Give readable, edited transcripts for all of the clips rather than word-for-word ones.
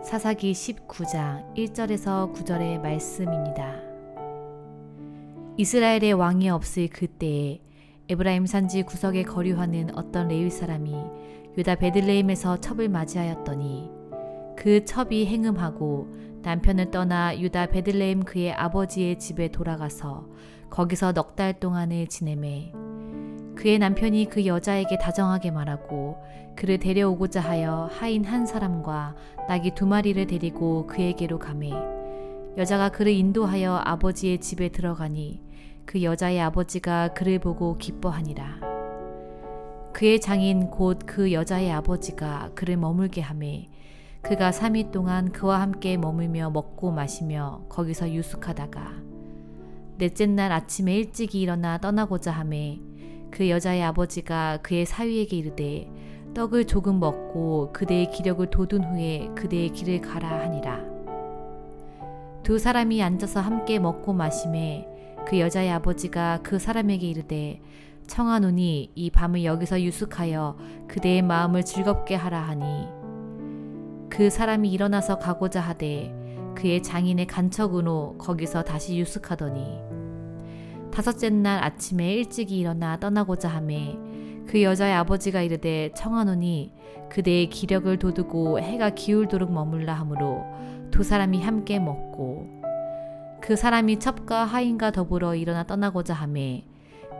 사사기 19장 1절에서 9절의 말씀입니다. 이스라엘의 왕이 없을 그때에 에브라임 산지 구석에 거류하는 어떤 레위 사람이 유다 베들레헴에서 첩을 맞이하였더니 그 첩이 행음하고 남편을 떠나 유다 베들레헴 그의 아버지의 집에 돌아가서 거기서 넉 달 동안을 지내매 그의 남편이 그 여자에게 다정하게 말하고 그를 데려오고자 하여 하인 한 사람과 나귀 2마리를 데리고 그에게로 가매 여자가 그를 인도하여 아버지의 집에 들어가니 그 여자의 아버지가 그를 보고 기뻐하니라. 그의 장인 곧 그 여자의 아버지가 그를 머물게 하매 그가 3일 동안 그와 함께 머물며 먹고 마시며 거기서 유숙하다가 넷째 날 아침에 일찍이 일어나 떠나고자 하매 그 여자의 아버지가 그의 사위에게 이르되 떡을 조금 먹고 그대의 기력을 돋운 후에 그대의 길을 가라 하니라. 두 사람이 앉아서 함께 먹고 마시매 그 여자의 아버지가 그 사람에게 이르되 청하노니 이 밤을 여기서 유숙하여 그대의 마음을 즐겁게 하라 하니 그 사람이 일어나서 가고자 하되 그의 장인의 간척으로 거기서 다시 유숙하더니 5째 날 아침에 일찍이 일어나 떠나고자 하매 그 여자의 아버지가 이르되 청하노니 그대의 기력을 돋우고 해가 기울도록 머물라 하므로 두 사람이 함께 먹고 그 사람이 첩과 하인과 더불어 일어나 떠나고자 하매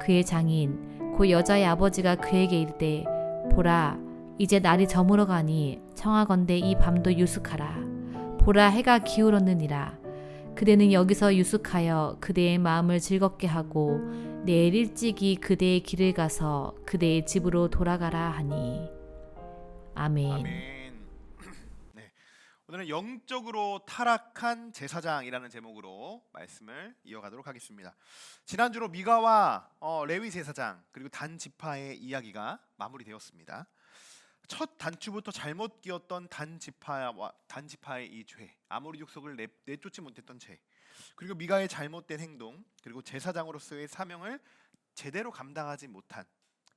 그의 장인 그 여자의 아버지가 그에게 이르되 보라 이제 날이 저물어 가니 청하건대 이 밤도 유숙하라. 보라 해가 기울었느니라. 그대는 여기서 유숙하여 그대의 마음을 즐겁게 하고 내일 일찍이 그대의 길을 가서 그대의 집으로 돌아가라 하니. 아멘. 아멘. 네, 오늘은 영적으로 타락한 제사장이라는 제목으로 말씀을 이어가도록 하겠습니다. 지난주로 미가와 레위 제사장 그리고 단 지파의 이야기가 마무리되었습니다. 첫 단추부터 잘못 끼었던 단 지파의 이 죄, 아모리 족속을 내쫓지 못했던 죄, 그리고 미가의 잘못된 행동, 그리고 제사장으로서의 사명을 제대로 감당하지 못한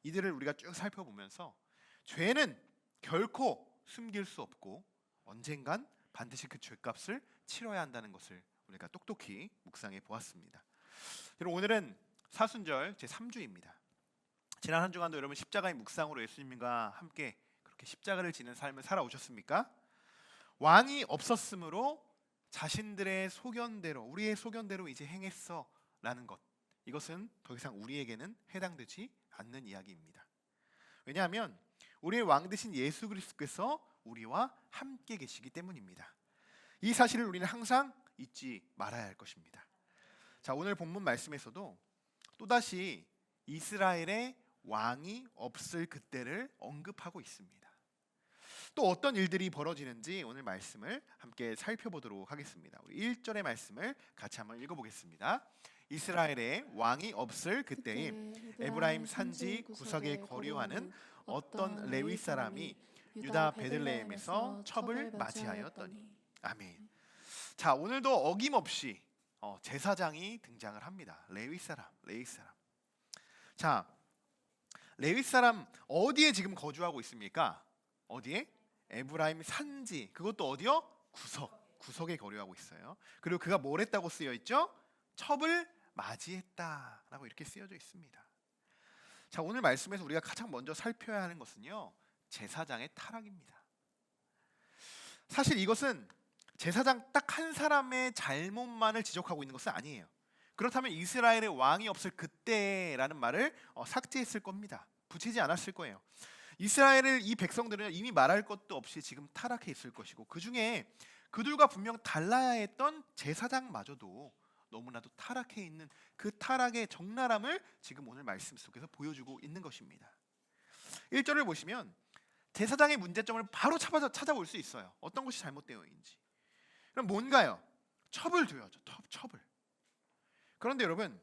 이들을 우리가 쭉 살펴보면서 죄는 결코 숨길 수 없고 언젠간 반드시 그 죄값을 치러야 한다는 것을 우리가 똑똑히 묵상해 보았습니다. 여러분, 오늘은 사순절 제3주입니다. 지난 한 주간도 여러분 십자가의 묵상으로 예수님과 함께 그렇게 십자가를 지는 삶을 살아오셨습니까? 왕이 없었으므로 자신들의 소견대로, 우리의 소견대로 이제 행했어 라는 것, 이것은 더 이상 우리에게는 해당되지 않는 이야기입니다. 왜냐하면 우리의 왕 되신 예수 그리스도께서 우리와 함께 계시기 때문입니다. 이 사실을 우리는 항상 잊지 말아야 할 것입니다. 자, 오늘 본문 말씀에서도 또다시 이스라엘의 왕이 없을 그때를 언급하고 있습니다. 또 어떤 일들이 벌어지는지 오늘 말씀을 함께 살펴보도록 하겠습니다. 우리 1절의 말씀을 같이 한번 읽어보겠습니다. 이스라엘의 왕이 없을 그때에 에브라임 산지 구석에 거류하는 어떤 레위 사람이 유다 베들레헴에서 첩을 맞이하였더니. 아멘. 자, 오늘도 어김없이 제사장이 등장을 합니다. 레위 사람. 자, 레위 사람 어디에 지금 거주하고 있습니까? 어디에? 에브라임 산지. 그것도 어디요? 구석에 거류하고 있어요. 그리고 그가 뭘 했다고 쓰여 있죠? 첩을 맞이했다라고 이렇게 쓰여져 있습니다. 자, 오늘 말씀에서 우리가 가장 먼저 살펴야 하는 것은요, 제사장의 타락입니다. 사실 이것은 제사장 딱 한 사람의 잘못만을 지적하고 있는 것은 아니에요. 그렇다면 이스라엘의 왕이 없을 그때라는 말을 삭제했을 겁니다. 붙이지 않았을 거예요. 이스라엘을 이 백성들은 이미 말할 것도 없이 지금 타락해 있을 것이고, 그 중에 그들과 분명 달라야 했던 제사장마저도 너무나도 타락해 있는 그 타락의 적나라함을 지금 오늘 말씀 속에서 보여주고 있는 것입니다. 1절을 보시면 제사장의 문제점을 바로 찾아볼 수 있어요. 어떤 것이 잘못되어 있는지. 그럼 뭔가요? 첩을 두어야죠. 첩을. 그런데 여러분,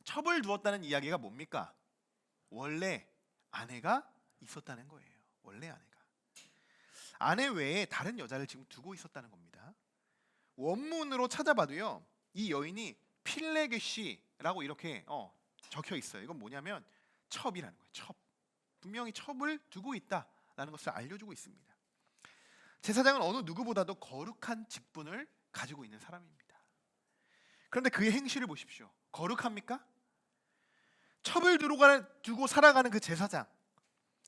첩을 두었다는 이야기가 뭡니까? 원래 아내가 있었다는 거예요. 원래 아내 외에 다른 여자를 지금 두고 있었다는 겁니다. 원문으로 찾아봐도요, 이 여인이 필레게시라고 이렇게 적혀 있어요. 이건 뭐냐면 첩이라는 거예요. 첩. 분명히 첩을 두고 있다라는 것을 알려주고 있습니다. 제사장은 어느 누구보다도 거룩한 직분을 가지고 있는 사람입니다. 그런데 그의 행실을 보십시오. 거룩합니까? 첩을 두고 살아가는 그 제사장.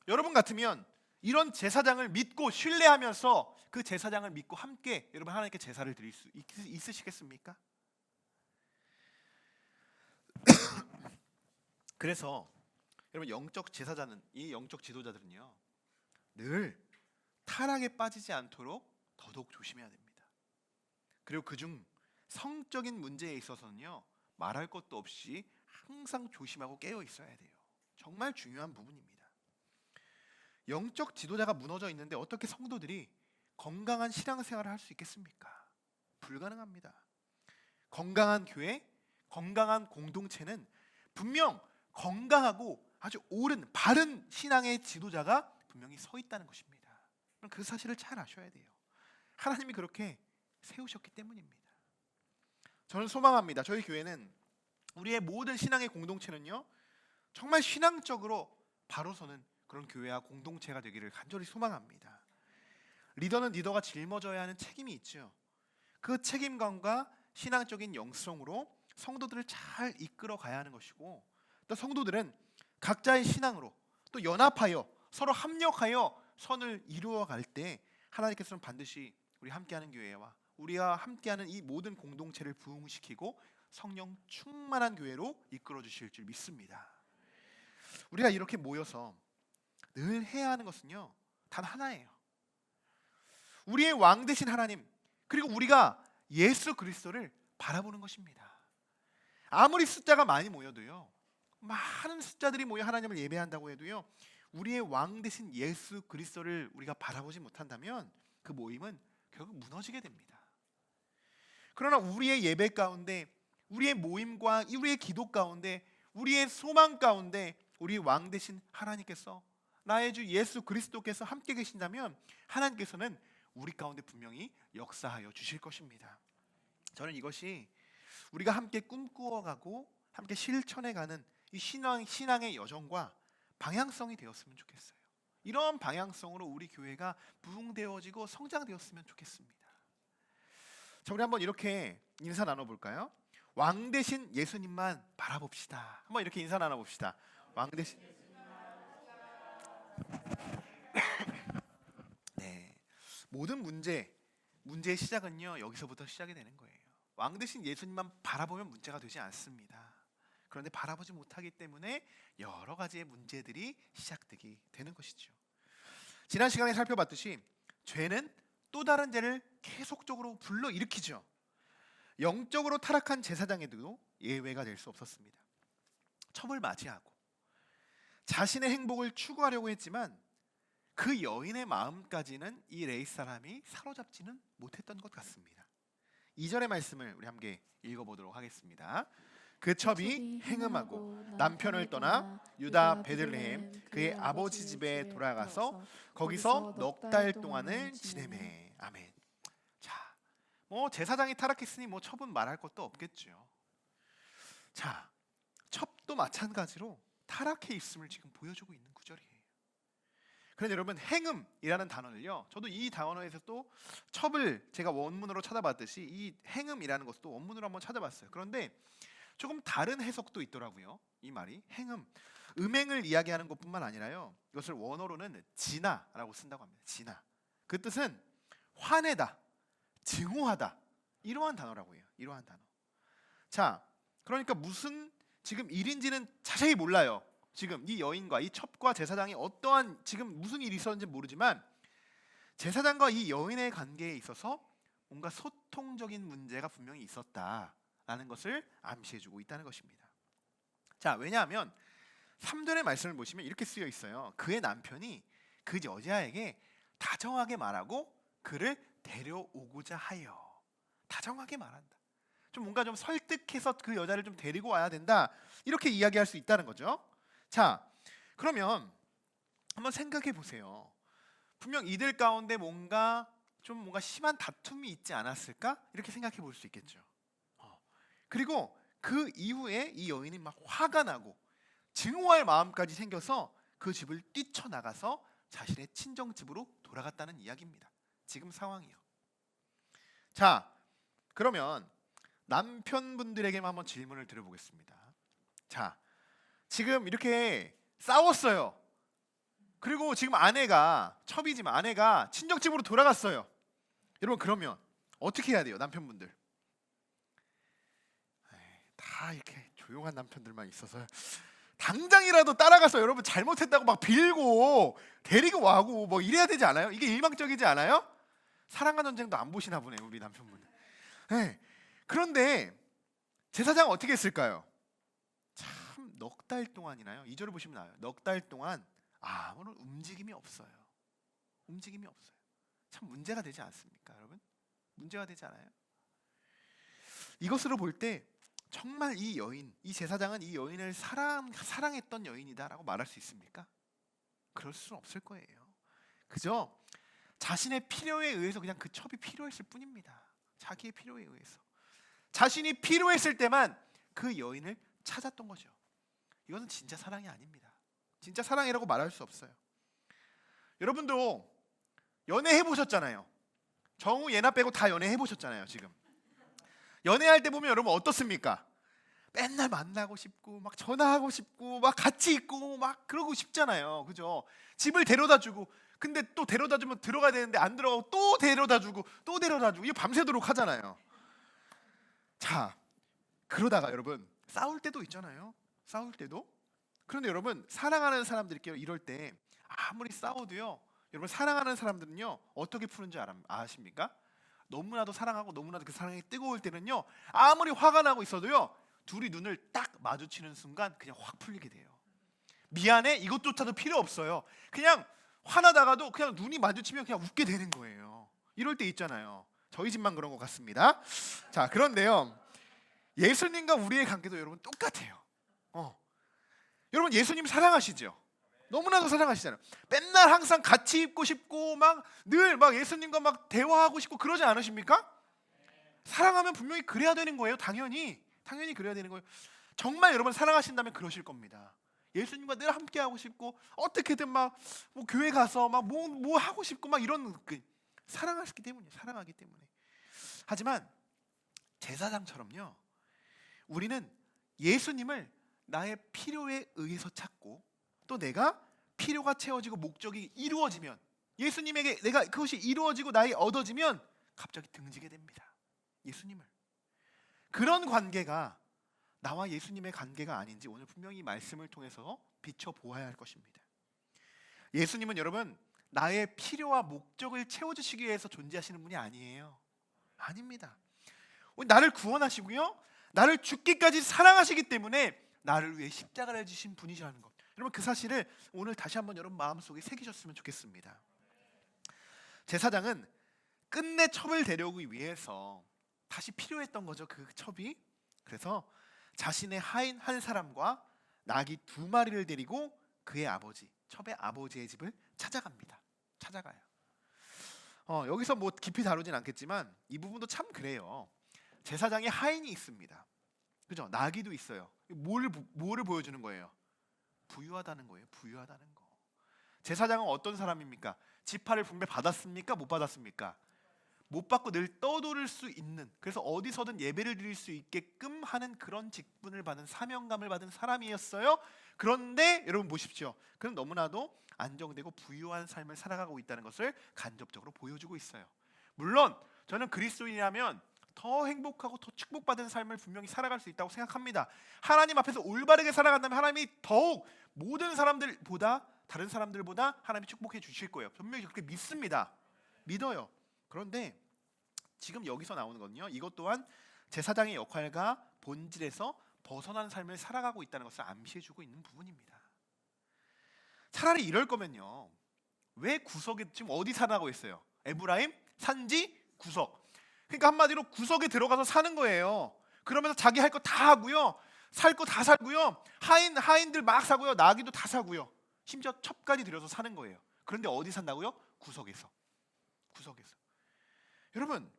여러분 같으면 이런 제사장을 믿고 신뢰하면서 그 제사장을 믿고 함께 여러분 하나님께 제사를 드릴 수 있으시겠습니까? 그래서 여러분 영적 제사자는, 이 영적 지도자들은요, 늘 타락에 빠지지 않도록 더더욱 조심해야 됩니다. 그리고 그중 성적인 문제에 있어서는요, 말할 것도 없이 항상 조심하고 깨어 있어야 돼요. 정말 중요한 부분입니다. 영적 지도자가 무너져 있는데 어떻게 성도들이 건강한 신앙생활을 할 수 있겠습니까? 불가능합니다. 건강한 교회, 건강한 공동체는 분명 건강하고 아주 옳은 바른 신앙의 지도자가 분명히 서 있다는 것입니다. 그 사실을 잘 아셔야 돼요. 하나님이 그렇게 세우셨기 때문입니다. 저는 소망합니다. 저희 교회는 우리의 모든 신앙의 공동체는요, 정말 신앙적으로 바로 서는 그런 교회와 공동체가 되기를 간절히 소망합니다. 리더는 리더가 짊어져야 하는 책임이 있죠. 그 책임감과 신앙적인 영성으로 성도들을 잘 이끌어 가야 하는 것이고, 또 성도들은 각자의 신앙으로 또 연합하여 서로 합력하여 선을 이루어 갈 때 하나님께서는 반드시 우리 함께하는 교회와 우리와 함께하는 이 모든 공동체를 부흥시키고 성령 충만한 교회로 이끌어 주실 줄 믿습니다. 우리가 이렇게 모여서 늘 해야 하는 것은요, 단 하나예요. 우리의 왕 되신 하나님, 그리고 우리가 예수 그리스도를 바라보는 것입니다. 아무리 숫자가 많이 모여도요, 많은 숫자들이 모여 하나님을 예배한다고 해도요, 우리의 왕 되신 예수 그리스도를 우리가 바라보지 못한다면 그 모임은 결국 무너지게 됩니다. 그러나 우리의 예배 가운데, 우리의 모임과 우리의 기도 가운데, 우리의 소망 가운데 우리 왕 되신 하나님께서, 나의 주 예수 그리스도께서 함께 계신다면 하나님께서는 우리 가운데 분명히 역사하여 주실 것입니다. 저는 이것이 우리가 함께 꿈꾸어가고 함께 실천해가는 이 신앙의 여정과 방향성이 되었으면 좋겠어요. 이런 방향성으로 우리 교회가 부흥되어지고 성장되었으면 좋겠습니다. 자, 우리 한번 이렇게 인사 나눠볼까요? 왕 대신 예수님만 바라봅시다. 한번 이렇게 인사 나눠봅시다. 왕 대신 네, 모든 문제의 시작은요, 여기서부터 시작이 되는 거예요. 왕 대신 예수님만 바라보면 문제가 되지 않습니다. 그런데 바라보지 못하기 때문에 여러 가지의 문제들이 시작되게 되는 것이죠. 지난 시간에 살펴봤듯이 죄는 또 다른 죄를 계속적으로 불러일으키죠. 영적으로 타락한 제사장에도 예외가 될 수 없었습니다. 첩을 맞이하고 자신의 행복을 추구하려고 했지만 그 여인의 마음까지는 이 레위 사람이 사로잡지는 못했던 것 같습니다. 2절의 말씀을 우리 함께 읽어보도록 하겠습니다. 그 첩이 행음하고 남편을 떠나 유다 베들레헴 그의 아버지 집에 돌아가서 거기서 넉 달 동안을 지내매. 아멘. 자, 제사장이 타락했으니 첩은 말할 것도 없겠죠. 자, 첩도 마찬가지로 타락해 있음을 지금 보여주고 있는 구절이에요. 그런데 여러분, 행음이라는 단어를요, 저도 이 단어에서 또 첩을 제가 원문으로 찾아봤듯이 이 행음이라는 것도 원문으로 한번 찾아봤어요. 그런데 조금 다른 해석도 있더라고요. 이 말이 행음, 음행을 이야기하는 것뿐만 아니라요, 이것을 원어로는 진화라고 쓴다고 합니다. 진화. 그 뜻은 화내다, 증오하다, 이러한 단어라고 해요. 이러한 단어. 자, 그러니까 무슨 지금 일인지는 자세히 몰라요. 지금 이 여인과 이 첩과 제사장이 어떠한 지금 무슨 일이 있었는지 모르지만 제사장과 이 여인의 관계에 있어서 뭔가 소통적인 문제가 분명히 있었다라는 것을 암시해주고 있다는 것입니다. 자, 왜냐하면 3절의 말씀을 보시면 이렇게 쓰여 있어요. 그의 남편이 그 여자에게 다정하게 말하고 그를 데려오고자 하여. 다정하게 말한다. 좀 뭔가 좀 설득해서 그 여자를 좀 데리고 와야 된다, 이렇게 이야기할 수 있다는 거죠. 자, 그러면 한번 생각해 보세요. 분명 이들 가운데 뭔가 심한 다툼이 있지 않았을까? 이렇게 생각해 볼 수 있겠죠. 그리고 그 이후에 이 여인이 막 화가 나고 증오할 마음까지 생겨서 그 집을 뛰쳐나가서 자신의 친정집으로 돌아갔다는 이야기입니다. 지금 상황이요. 자, 그러면 남편분들에게만 한번 질문을 드려보겠습니다. 자, 지금 이렇게 싸웠어요. 그리고 지금 아내가, 첩이지만 아내가 친정집으로 돌아갔어요. 여러분, 그러면 어떻게 해야 돼요? 남편분들. 다 이렇게 조용한 남편들만 있어서 당장이라도 따라가서 여러분 잘못했다고 막 빌고 데리고 와고 뭐 이래야 되지 않아요? 이게 일방적이지 않아요? 사랑과 전쟁도 안 보시나 보네요, 우리 남편분들. 네. 그런데 제사장 어떻게 했을까요? 참 넉 달 동안이나요? 2절을 보시면 나와요. 넉 달 동안 아무런 움직임이 없어요. 움직임이 없어요. 참 문제가 되지 않습니까, 여러분? 문제가 되지 않아요? 이것으로 볼 때 정말 이 여인, 이 제사장은 이 여인을 사랑했던 여인이다라고 말할 수 있습니까? 그럴 수는 없을 거예요. 그저 자신의 필요에 의해서 그냥 그 첩이 필요했을 뿐입니다. 자기의 필요에 의해서. 자신이 필요했을 때만 그 여인을 찾았던 거죠. 이것은 진짜 사랑이 아닙니다. 진짜 사랑이라고 말할 수 없어요. 여러분도 연애해 보셨잖아요. 정우, 예나 빼고 다 연애해 보셨잖아요. 지금 연애할 때 보면 여러분 어떻습니까? 맨날 만나고 싶고 막 전화하고 싶고 막 같이 있고 막 그러고 싶잖아요. 그죠? 집을 데려다 주고, 근데 또 데려다 주면 들어가야 되는데 안 들어가고 또 데려다 주고 또 데려다 주고, 이거 밤새도록 하잖아요. 자, 그러다가 여러분 싸울 때도 있잖아요. 싸울 때도. 그런데 여러분, 사랑하는 사람들끼리 이럴 때 아무리 싸워도요, 여러분 사랑하는 사람들은요 어떻게 푸는 줄 아십니까? 너무나도 사랑하고 너무나도 그 사랑이 뜨거울 때는요, 아무리 화가 나고 있어도요, 둘이 눈을 딱 마주치는 순간 그냥 확 풀리게 돼요. 미안해 이것조차도 필요 없어요. 그냥 화나다가도 그냥 눈이 마주치면 그냥 웃게 되는 거예요. 이럴 때 있잖아요. 저희 집만 그런 것 같습니다. 자, 그런데요, 예수님과 우리의 관계도 여러분 똑같아요. 여러분 예수님 사랑하시죠? 너무나도 사랑하시잖아요. 맨날 항상 같이 있고 싶고 막 늘 막 예수님과 막 대화하고 싶고 그러지 않으십니까? 사랑하면 분명히 그래야 되는 거예요. 당연히 그래야 되는 거예요. 정말 여러분 사랑하신다면 그러실 겁니다. 예수님과 늘 함께 하고 싶고 어떻게든 막 뭐 교회 가서 막 뭐 하고 싶고 막 이런 사랑하기 때문에. 하지만 제사장처럼요, 우리는 예수님을 나의 필요에 의해서 찾고, 또 내가 필요가 채워지고 목적이 이루어지면, 예수님에게 내가 그것이 이루어지고 나의 얻어지면 갑자기 등지게 됩니다. 예수님을. 그런 관계가 나와 예수님의 관계가 아닌지 오늘 분명히 말씀을 통해서 비춰보아야 할 것입니다. 예수님은 여러분 나의 필요와 목적을 채워주시기 위해서 존재하시는 분이 아니에요. 아닙니다. 나를 구원하시고요, 나를 죽기까지 사랑하시기 때문에 나를 위해 십자가를 해주신 분이시라는 것, 여러분 그 사실을 오늘 다시 한번 여러분 마음속에 새기셨으면 좋겠습니다. 제사장은 끝내 첩을 데려오기 위해서 다시 필요했던 거죠, 그 첩이. 그래서 자신의 하인 한 사람과 나귀 2마리를 데리고 그의 아버지, 첩의 아버지의 집을 찾아가요. 여기서 뭐 깊이 다루진 않겠지만 이 부분도 참 그래요. 제사장의 하인이 있습니다. 그죠? 나귀도 있어요. 뭐를 보여주는 거예요? 부유하다는 거예요. 부유하다는 거. 제사장은 어떤 사람입니까? 지파를 분배 받았습니까? 못 받았습니까? 못 받고 늘 떠돌을 수 있는, 그래서 어디서든 예배를 드릴 수 있게끔 하는 그런 직분을 받은, 사명감을 받은 사람이었어요. 그런데 여러분 보십시오. 그는 너무나도 안정되고 부유한 삶을 살아가고 있다는 것을 간접적으로 보여주고 있어요. 물론 저는 그리스도인이라면 더 행복하고 더 축복받은 삶을 분명히 살아갈 수 있다고 생각합니다. 하나님 앞에서 올바르게 살아간다면 하나님이 더욱 모든 사람들보다, 다른 사람들보다 하나님이 축복해 주실 거예요. 분명히 그렇게 믿습니다. 믿어요. 그런데 지금 여기서 나오는 거는요, 이것 또한 제사장의 역할과 본질에서 벗어난 삶을 살아가고 있다는 것을 암시해주고 있는 부분입니다. 차라리 이럴 거면요, 왜 구석에, 지금 어디 살아가고 있어요? 에브라임 산지 구석. 그러니까 한마디로 구석에 들어가서 사는 거예요. 그러면서 자기 할 거 다 하고요, 살 거 다 살고요, 하인들 막 사고요, 나귀도 다 사고요, 심지어 첩까지 들여서 사는 거예요. 그런데 어디 산다고요? 구석에서. 여러분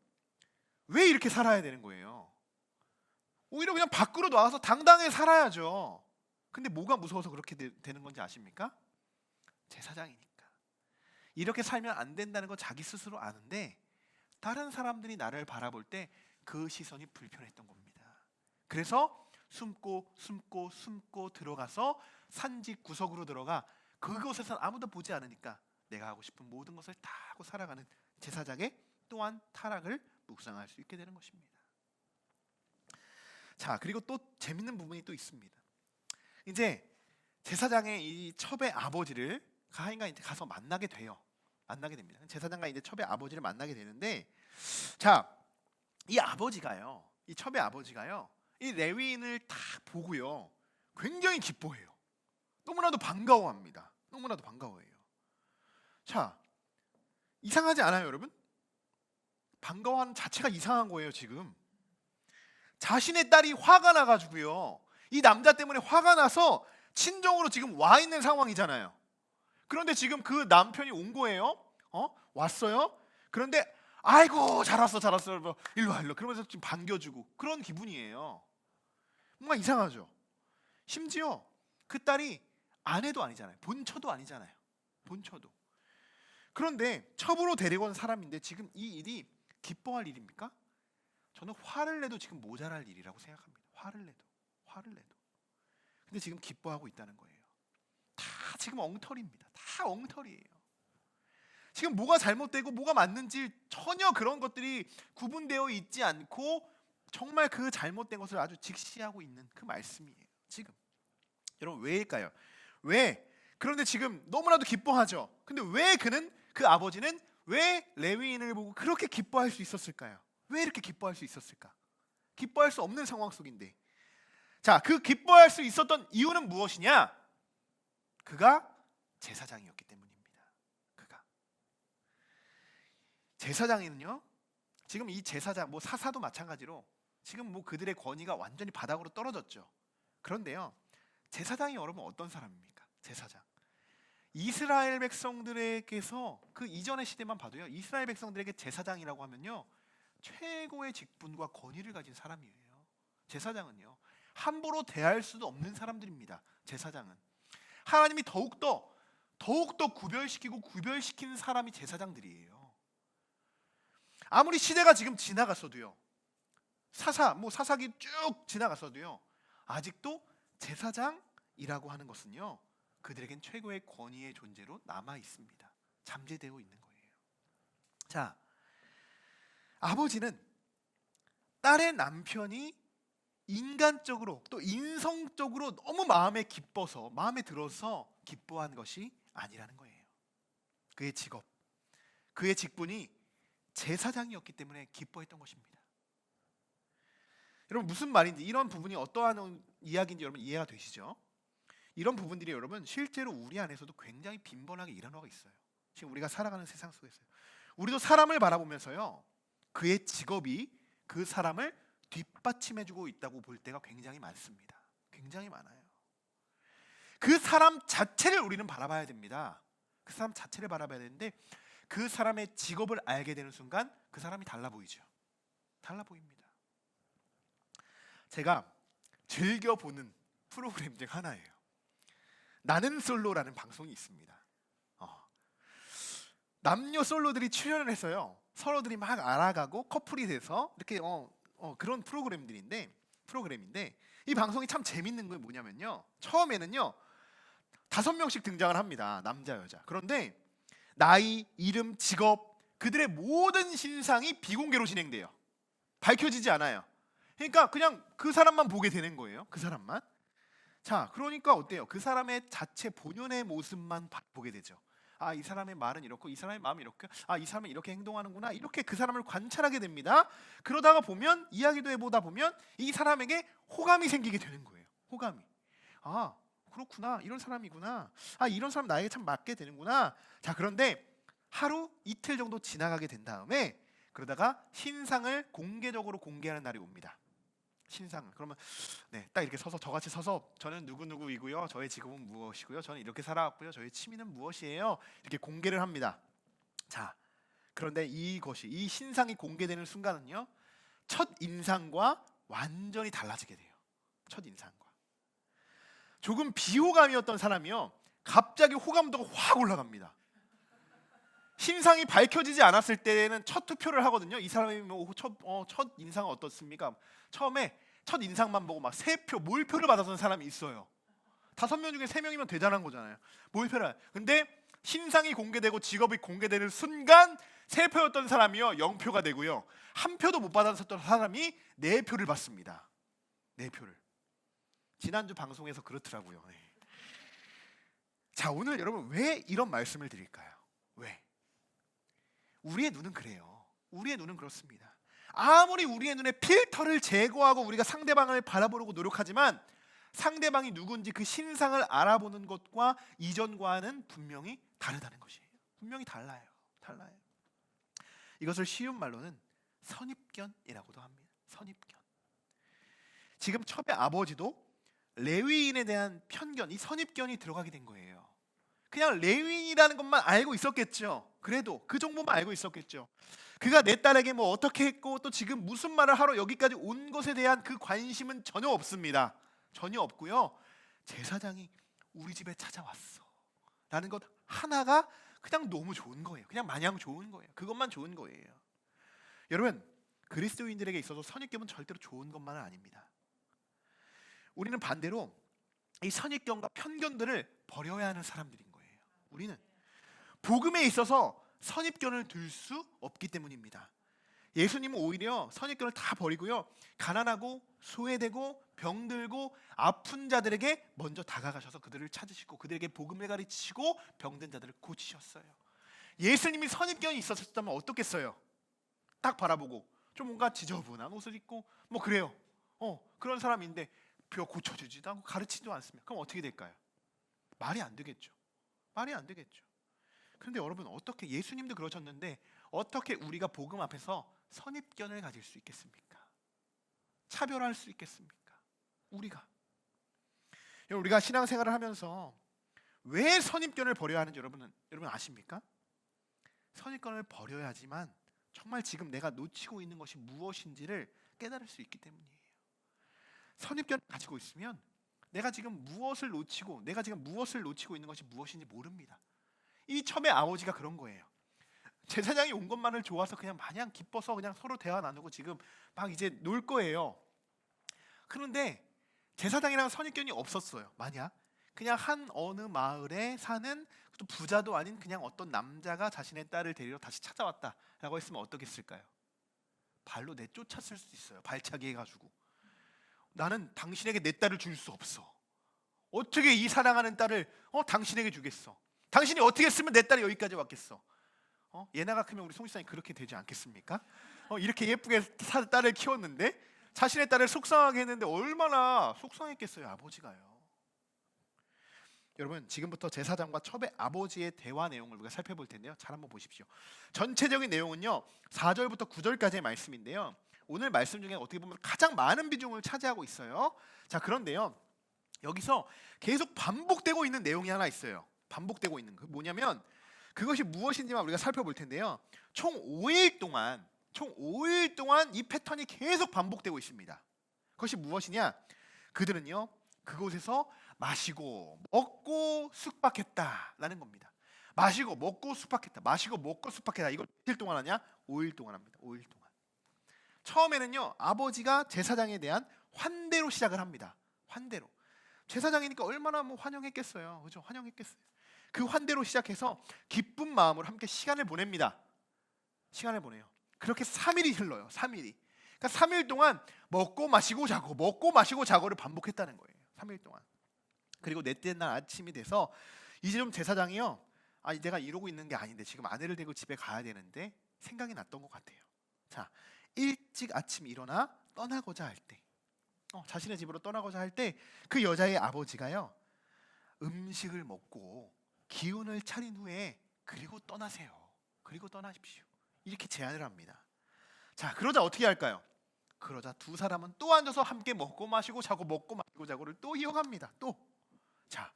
왜 이렇게 살아야 되는 거예요? 오히려 그냥 밖으로 나와서 당당하게 살아야죠. 근데 뭐가 무서워서 그렇게 되는 건지 아십니까? 제사장이니까. 이렇게 살면 안 된다는 거 자기 스스로 아는데 다른 사람들이 나를 바라볼 때 그 시선이 불편했던 겁니다. 그래서 숨고 들어가서 산지 구석으로 들어가 그곳에선 아무도 보지 않으니까 내가 하고 싶은 모든 것을 다 하고 살아가는 제사장의 또한 타락을 묵상할 수 있게 되는 것입니다. 자, 그리고 또 재밌는 부분이 또 있습니다. 이제 제사장의 이 첩의 아버지를 가인과 이제 가서 만나게 됩니다. 제사장과 이제 첩의 아버지를 만나게 되는데, 자, 이 아버지가요, 이 첩의 아버지가요, 이 레위인을 딱 보고요, 굉장히 기뻐해요. 너무나도 반가워합니다. 너무나도 반가워해요. 자, 이상하지 않아요, 여러분? 반가워하는 자체가 이상한 거예요, 지금. 자신의 딸이 화가 나가지고요, 이 남자 때문에 화가 나서 친정으로 지금 와 있는 상황이잖아요. 그런데 지금 그 남편이 온 거예요. 왔어요. 그런데 아이고 잘 왔어 뭐, 일로 와 그러면서 지금 반겨주고 그런 기분이에요. 뭔가 이상하죠. 심지어 그 딸이 아내도 아니잖아요. 본처도 아니잖아요. 본처도. 그런데 첩으로 데리고 온 사람인데 지금 이 일이 기뻐할 일입니까? 저는 화를 내도 지금 모자랄 일이라고 생각합니다. 화를 내도. 근데 지금 기뻐하고 있다는 거예요. 다 지금 엉터리입니다. 다 엉터리예요. 지금 뭐가 잘못되고 뭐가 맞는지 전혀 그런 것들이 구분되어 있지 않고 정말 그 잘못된 것을 아주 직시하고 있는 그 말씀이에요. 지금 여러분 왜일까요? 왜? 그런데 지금 너무나도 기뻐하죠. 근데 왜 그 아버지는 왜 레위인을 보고 그렇게 기뻐할 수 있었을까요? 왜 이렇게 기뻐할 수 있었을까? 기뻐할 수 없는 상황 속인데, 자, 그 기뻐할 수 있었던 이유는 무엇이냐? 그가 제사장이었기 때문입니다. 그가 제사장이는요, 지금 이 제사장, 뭐 사사도 마찬가지로 지금 뭐 그들의 권위가 완전히 바닥으로 떨어졌죠. 그런데요, 제사장이 여러분 어떤 사람입니까? 제사장. 이스라엘 백성들에게서 그 이전의 시대만 봐도요, 이스라엘 백성들에게 제사장이라고 하면요, 최고의 직분과 권위를 가진 사람이에요. 제사장은요, 함부로 대할 수도 없는 사람들입니다. 제사장은 하나님이 더욱더 구별시킨 사람이 제사장들이에요. 아무리 시대가 지금 지나갔어도요, 사사기 쭉 지나갔어도요, 아직도 제사장이라고 하는 것은요, 그들에겐 최고의 권위의 존재로 남아 있습니다. 잠재되어 있는 거예요. 자, 아버지는 딸의 남편이 인간적으로 또 인성적으로 너무 마음에 들어서 기뻐한 것이 아니라는 거예요. 그의 직업, 그의 직분이 제사장이었기 때문에 기뻐했던 것입니다. 여러분 무슨 말인지, 이런 부분이 어떠한 이야기인지 여러분 이해가 되시죠? 이런 부분들이 여러분 실제로 우리 안에서도 굉장히 빈번하게 일어나고 있어요. 지금 우리가 살아가는 세상 속에서요. 우리도 사람을 바라보면서요, 그의 직업이 그 사람을 뒷받침해주고 있다고 볼 때가 굉장히 많습니다. 굉장히 많아요. 그 사람 자체를 우리는 바라봐야 됩니다. 그 사람 자체를 바라봐야 되는데 그 사람의 직업을 알게 되는 순간 그 사람이 달라 보이죠. 달라 보입니다. 제가 즐겨보는 프로그램 중 하나예요. 나는 솔로라는 방송이 있습니다. 남녀 솔로들이 출연을 해서요, 서로들이 막 알아가고 커플이 돼서 이렇게 그런 프로그램인데 이 방송이 참 재밌는 게 뭐냐면요, 처음에는요 5명씩 등장을 합니다. 남자 여자. 그런데 나이, 이름, 직업, 그들의 모든 신상이 비공개로 진행돼요. 밝혀지지 않아요. 그러니까 그냥 그 사람만 보게 되는 거예요. 그 사람만. 자, 그러니까 어때요? 그 사람의 자체 본연의 모습만 보게 되죠. 아, 이 사람의 말은 이렇고 이 사람의 마음이 이렇게, 아, 이 사람은 이렇게 행동하는구나, 이렇게 그 사람을 관찰하게 됩니다. 그러다가 보면, 이야기도 해보다 보면 이 사람에게 호감이 생기게 되는 거예요. 호감이. 아, 그렇구나, 이런 사람이구나, 아, 이런 사람 나에게 참 맞게 되는구나. 자, 그런데 하루 이틀 정도 지나가게 된 다음에 그러다가 신상을 공개적으로 공개하는 날이 옵니다. 신상을. 그러면 딱 이렇게 서서, 저같이 서서 저는 누구누구이고요, 저의 직업은 무엇이고요, 저는 이렇게 살아왔고요, 저의 취미는 무엇이에요, 이렇게 공개를 합니다. 자, 그런데 이 신상이 공개되는 순간은요, 첫 인상과 완전히 달라지게 돼요. 첫 인상과. 조금 비호감이었던 사람이요, 갑자기 호감도가 확 올라갑니다. 신상이 밝혀지지 않았을 때는 첫 투표를 하거든요. 이 사람이 첫 인상은 어떻습니까? 처음에 첫 인상만 보고 막 3표 몰표를 받았던 사람이 있어요. 5명 중에 3명이면 대단한 거잖아요. 몰표를. 근데 신상이 공개되고 직업이 공개되는 순간 3표였던 사람이요 0표가 되고요. 1표도 못 받았었던 사람이 4표를 받습니다. 4표를. 지난주 방송에서 그렇더라고요. 네. 자, 오늘 여러분 왜 이런 말씀을 드릴까요? 왜? 우리의 눈은 그래요. 우리의 눈은 그렇습니다. 아무리 우리의 눈에 필터를 제거하고 우리가 상대방을 바라보려고 노력하지만 상대방이 누군지 그 신상을 알아보는 것과 이전과는 분명히 다르다는 것이에요. 분명히 달라요. 이것을 쉬운 말로는 선입견이라고도 합니다. 선입견. 지금 첩의 아버지도 레위인에 대한 편견, 이 선입견이 들어가게 된 거예요. 그냥 레위인이라는 것만 알고 있었겠죠. 그래도 그 정보만 알고 있었겠죠. 그가 내 딸에게 뭐 어떻게 했고 또 지금 무슨 말을 하러 여기까지 온 것에 대한 그 관심은 전혀 없습니다. 전혀 없고요. 제사장이 우리 집에 찾아왔어 라는 것 하나가 그냥 너무 좋은 거예요. 그냥 마냥 좋은 거예요. 그것만 좋은 거예요. 여러분, 그리스도인들에게 있어서 선입견은 절대로 좋은 것만은 아닙니다. 우리는 반대로 이 선입견과 편견들을 버려야 하는 사람들인 거예요. 우리는 복음에 있어서 선입견을 들 수 없기 때문입니다. 예수님은 오히려 선입견을 다 버리고요, 가난하고 소외되고 병들고 아픈 자들에게 먼저 다가가셔서 그들을 찾으시고 그들에게 복음을 가르치시고 병든 자들을 고치셨어요. 예수님이 선입견이 있었다면 어떻겠어요? 딱 바라보고 좀 뭔가 지저분한 옷을 입고 뭐 그래요. 그런 사람인데 뼈 고쳐주지도 않고 가르치지도 않습니다. 그럼 어떻게 될까요? 말이 안 되겠죠. 말이 안 되겠죠. 그런데 여러분, 어떻게 예수님도 그러셨는데 어떻게 우리가 복음 앞에서 선입견을 가질 수 있겠습니까? 차별할 수 있겠습니까? 우리가 신앙생활을 하면서 왜 선입견을 버려야 하는지 여러분 아십니까? 선입견을 버려야지만 정말 지금 내가 놓치고 있는 것이 무엇인지를 깨달을 수 있기 때문이에요. 선입견을 가지고 있으면 내가 지금 무엇을 놓치고 있는 것이 무엇인지 모릅니다. 이 첩의 아버지가 그런 거예요. 제사장이 온 것만을 좋아서 그냥 마냥 기뻐서 그냥 서로 대화 나누고 지금 막 이제 놀 거예요. 그런데 제사장이랑 선입견이 없었어요. 만약 그냥 한 어느 마을에 사는 또 부자도 아닌 그냥 어떤 남자가 자신의 딸을 데리러 다시 찾아왔다라고 했으면 어떻겠을까요? 발로 내쫓았을 수도 있어요. 발차기 해가지고 나는 당신에게 내 딸을 줄 수 없어. 어떻게 이 사랑하는 딸을 당신에게 주겠어? 당신이 어떻게 했으면 내 딸이 여기까지 왔겠어? 예나가 크면 우리 송지산이 그렇게 되지 않겠습니까? 이렇게 예쁘게 딸을 키웠는데 자신의 딸을 속상하게 했는데 얼마나 속상했겠어요, 아버지가요. 여러분, 지금부터 제사장과 첩의 아버지의 대화 내용을 우리가 살펴볼 텐데요. 잘 한번 보십시오. 전체적인 내용은요 4절부터 9절까지의 말씀인데요, 오늘 말씀 중에 어떻게 보면 가장 많은 비중을 차지하고 있어요. 자, 그런데요 여기서 계속 반복되고 있는 내용이 하나 있어요. 반복되고 있는 거 뭐냐면 그것이 무엇인지만 우리가 살펴볼 텐데요, 총 5일 동안 이 패턴이 계속 반복되고 있습니다. 그것이 무엇이냐? 그들은요 그곳에서 마시고 먹고 숙박했다라는 겁니다. 마시고 먹고 숙박했다. 이걸 며칠 동안 하냐? 5일 동안 합니다. 5일 동안. 처음에는요 아버지가 제사장에 대한 환대로 시작을 합니다. 환대로. 제사장이니까 얼마나 환영했겠어요. 그죠? 환영했겠어요. 그 환대로 시작해서 기쁜 마음으로 함께 시간을 보냅니다. 시간을 보내요. 그렇게 3일이 흘러요. 3일이. 그러니까 3일 동안 먹고 마시고 자고를 반복했다는 거예요. 3일 동안. 그리고 넷째 날 아침이 돼서 이제 좀 제사장이요, 내가 이러고 있는 게 아닌데 지금 아내를 데리고 집에 가야 되는데 생각이 났던 것 같아요. 자, 일찍 아침 일어나 떠나고자 할 때, 자신의 집으로 떠나고자 할 때 그 여자의 아버지가요 음식을 먹고 기운을 차린 후에 그리고 떠나세요. 그리고 떠나십시오. 이렇게 제안을 합니다. 자, 그러자 어떻게 할까요? 그러자 두 사람은 또 앉아서 함께 먹고 마시고 자고를 또 이어갑니다. 또. 자,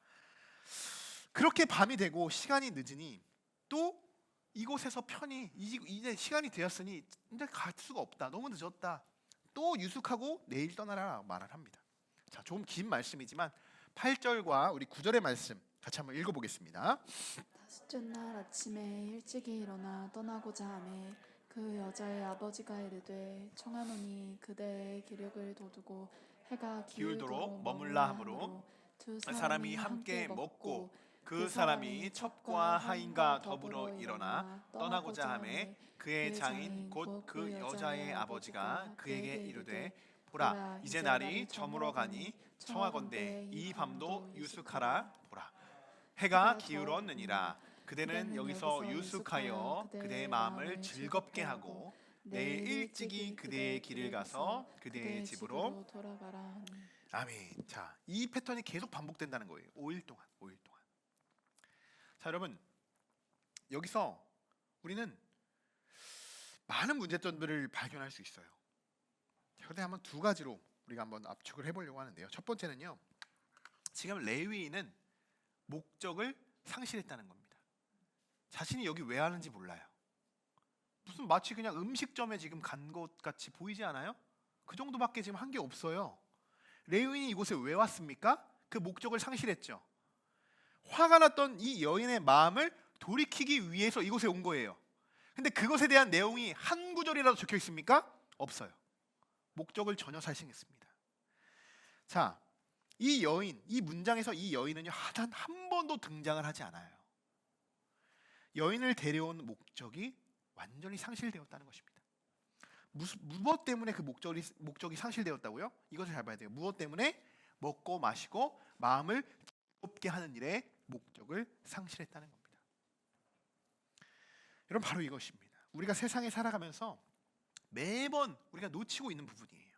그렇게 밤이 되고 시간이 늦으니 또 이곳에서 편히 이제 시간이 되었으니 이제 갈 수가 없다. 너무 늦었다. 또 유숙하고 내일 떠나라 말을 합니다. 자, 좀 긴 말씀이지만 8절과 우리 9절의 말씀 같이 한번 읽어보겠습니다. 다섯째 날 아침에 일찍이 일어나 떠나고자 하매 그 여자의 아버지가 이르되 청하노니 그대의 기력을 돋우고 해가 기울도록 머물라 하므로 두 사람이 함께 먹고 그 사람이 첩과 하인과 더불어 일어나 떠나고자 하매 그의 장인 곧 그 여자의 아버지가 그에게 이르되 보라, 이제 날이 저물어 가니 청하건대 이 밤도 유숙하라. 보라, 해가 기울었느니라. 그대는 여기서 유숙하여 그대의 마음을 즐겁게 하고 내일 일찍이 그대의 길을 가서 그대의 집으로 돌아가라. 아멘. 자, 이 패턴이 계속 반복된다는 거예요. 5일 동안. 자, 여러분, 여기서 우리는 많은 문제점들을 발견할 수 있어요. 그런데 한번 두 가지로 우리가 한번 압축을 해보려고 하는데요. 첫 번째는요, 지금 레위인은 목적을 상실했다는 겁니다. 자신이 여기 왜 하는지 몰라요. 무슨 마치 그냥 음식점에 지금 간 것 같이 보이지 않아요? 그 정도밖에 지금 한 게 없어요. 레위인이 이곳에 왜 왔습니까? 그 목적을 상실했죠. 화가 났던 이 여인의 마음을 돌이키기 위해서 이곳에 온 거예요. 근데 그것에 대한 내용이 한 구절이라도 적혀 있습니까? 없어요. 목적을 전혀 살생했습니다. 자, 이 여인, 이 문장에서 이 여인은요, 단 한 번도 등장을 하지 않아요. 여인을 데려온 목적이 완전히 상실되었다는 것입니다. 무엇 때문에 그 목적이 상실되었다고요? 이것을 잘 봐야 돼요. 무엇 때문에? 먹고 마시고 마음을 즐겁게 하는 일에 목적을 상실했다는 겁니다. 여러분, 바로 이것입니다. 우리가 세상에 살아가면서 매번 우리가 놓치고 있는 부분이에요.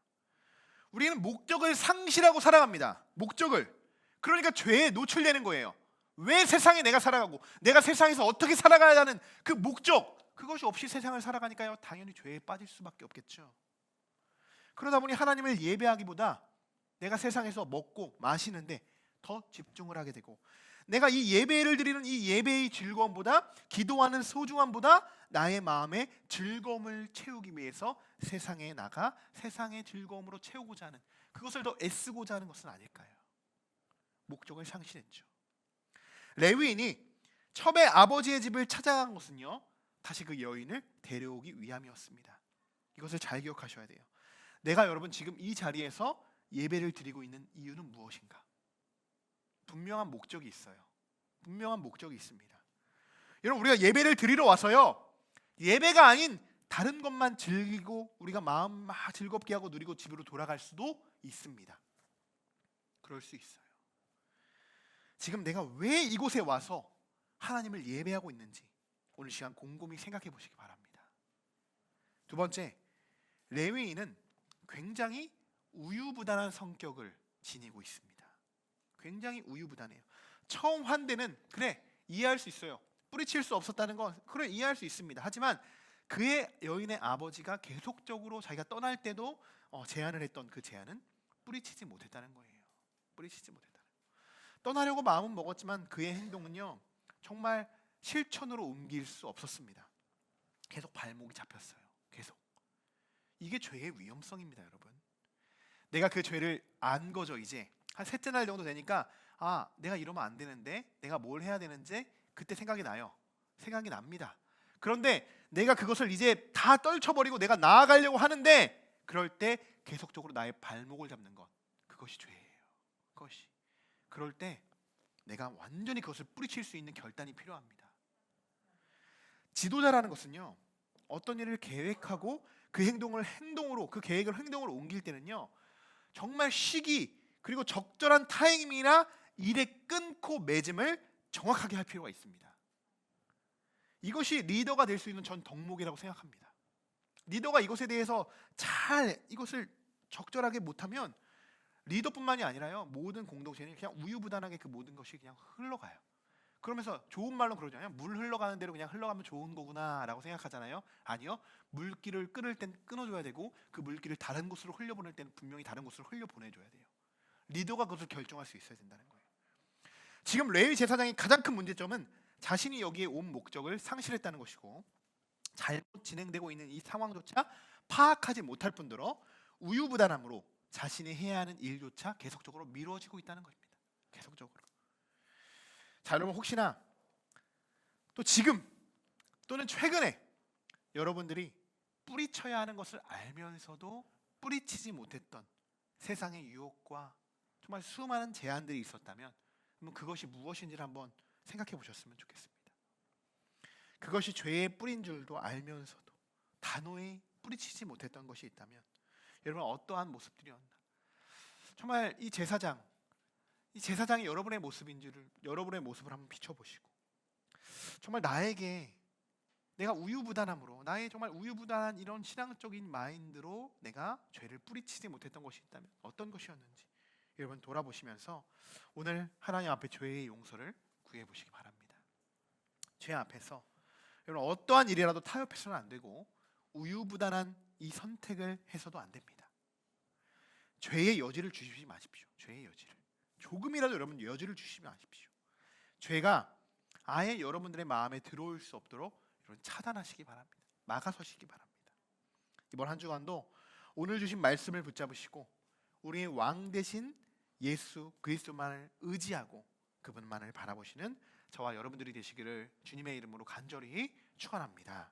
우리는 목적을 상실하고 살아갑니다. 목적을. 그러니까 죄에 노출되는 거예요. 왜 세상에 내가 살아가고 내가 세상에서 어떻게 살아가야 하는 그 목적, 그것이 없이 세상을 살아가니까요, 당연히 죄에 빠질 수밖에 없겠죠. 그러다 보니 하나님을 예배하기보다 내가 세상에서 먹고 마시는데 더 집중을 하게 되고, 내가 이 예배를 드리는 이 예배의 즐거움보다, 기도하는 소중함보다 나의 마음의 즐거움을 채우기 위해서 세상에 나가 세상의 즐거움으로 채우고자 하는, 그것을 더 애쓰고자 하는 것은 아닐까요? 목적을 상실했죠. 레위인이 첩의 아버지의 집을 찾아간 것은요, 다시 그 여인을 데려오기 위함이었습니다. 이것을 잘 기억하셔야 돼요. 내가 여러분 지금 이 자리에서 예배를 드리고 있는 이유는 무엇인가? 분명한 목적이 있어요. 분명한 목적이 있습니다. 여러분, 우리가 예배를 드리러 와서요, 예배가 아닌 다른 것만 즐기고 우리가 마음 막 즐겁게 하고 누리고 집으로 돌아갈 수도 있습니다. 그럴 수 있어요. 지금 내가 왜 이곳에 와서 하나님을 예배하고 있는지 오늘 시간 곰곰이 생각해 보시기 바랍니다. 두 번째, 레위인은 굉장히 우유부단한 성격을 지니고 있습니다. 굉장히 우유부단해요. 처음 환대는 그래, 이해할 수 있어요. 뿌리칠 수 없었다는 건 그래, 이해할 수 있습니다. 하지만 그의 여인의 아버지가 계속적으로 자기가 떠날 때도 제안을 했던 그 제안은 뿌리치지 못했다는 거예요. 뿌리치지 못했다는 거예요. 떠나려고 마음은 먹었지만 그의 행동은요, 정말 실천으로 옮길 수 없었습니다. 계속 발목이 잡혔어요. 계속. 이게 죄의 위험성입니다, 여러분. 내가 그 죄를 안 거죠. 이제 한 셋째 날 정도 되니까, 아, 내가 이러면 안 되는데, 내가 뭘 해야 되는지 그때 생각이 나요. 생각이 납니다. 그런데 내가 그것을 이제 다 떨쳐버리고 내가 나아가려고 하는데, 그럴 때 계속적으로 나의 발목을 잡는 것, 그것이 죄예요. 그것이. 그럴 때 내가 완전히 그것을 뿌리칠 수 있는 결단이 필요합니다. 지도자라는 것은요, 어떤 일을 계획하고 그 행동을 행동으로, 그 계획을 행동으로 옮길 때는요, 정말 시기 그리고 적절한 타이밍이나 일의 끊고 맺음을 정확하게 할 필요가 있습니다. 이것이 리더가 될 수 있는 전 덕목이라고 생각합니다. 리더가 이것에 대해서 잘 이것을 적절하게 못하면 리더뿐만이 아니라요, 모든 공동체는 그냥 우유부단하게 그 모든 것이 그냥 흘러가요. 그러면서 좋은 말로 그러잖아요. 물 흘러가는 대로 그냥 흘러가면 좋은 거구나라고 생각하잖아요. 아니요, 물길을 끊을 땐 끊어줘야 되고, 그 물길을 다른 곳으로 흘려보낼 때는 분명히 다른 곳으로 흘려보내줘야 돼요. 리더가 그것을 결정할 수 있어야 된다는 거예요. 지금 레위 제사장의 가장 큰 문제점은 자신이 여기에 온 목적을 상실했다는 것이고, 잘못 진행되고 있는 이 상황조차 파악하지 못할 뿐더러 우유부단함으로 자신이 해야 하는 일조차 계속적으로 미뤄지고 있다는 것입니다. 계속적으로. 자, 여러분 혹시나 또 지금 또는 최근에 여러분들이 뿌리쳐야 하는 것을 알면서도 뿌리치지 못했던 세상의 유혹과 정말 수많은 제한들이 있었다면 그러면 그것이 무엇인지를 한번 생각해 보셨으면 좋겠습니다. 그것이 죄의 뿌린 줄도 알면서도 단호히 뿌리치지 못했던 것이 있다면 여러분 어떠한 모습들이었나? 정말 이 제사장이 여러분의 모습인지를 여러분의 모습을 한번 비춰보시고 정말 내가 우유부단함으로 나의 정말 우유부단한 이런 신앙적인 마인드로 내가 죄를 뿌리치지 못했던 것이 있다면 어떤 것이었는지 여러분 돌아보시면서 오늘 하나님 앞에 죄의 용서를 구해 보시기 바랍니다. 죄 앞에서 여러분 어떠한 일이라도 타협해서는 안 되고 우유부단한 이 선택을 해서도 안 됩니다. 죄의 여지를 주시지 마십시오. 죄의 여지를 조금이라도 여러분 여지를 주시지 마십시오. 죄가 아예 여러분들의 마음에 들어올 수 없도록 여러분 차단하시기 바랍니다. 막아서시기 바랍니다. 이번 한 주간도 오늘 주신 말씀을 붙잡으시고 우리의 왕 되신 예수 그리스도만을 의지하고 그분만을 바라보시는 저와 여러분들이 되시기를 주님의 이름으로 간절히 축원합니다.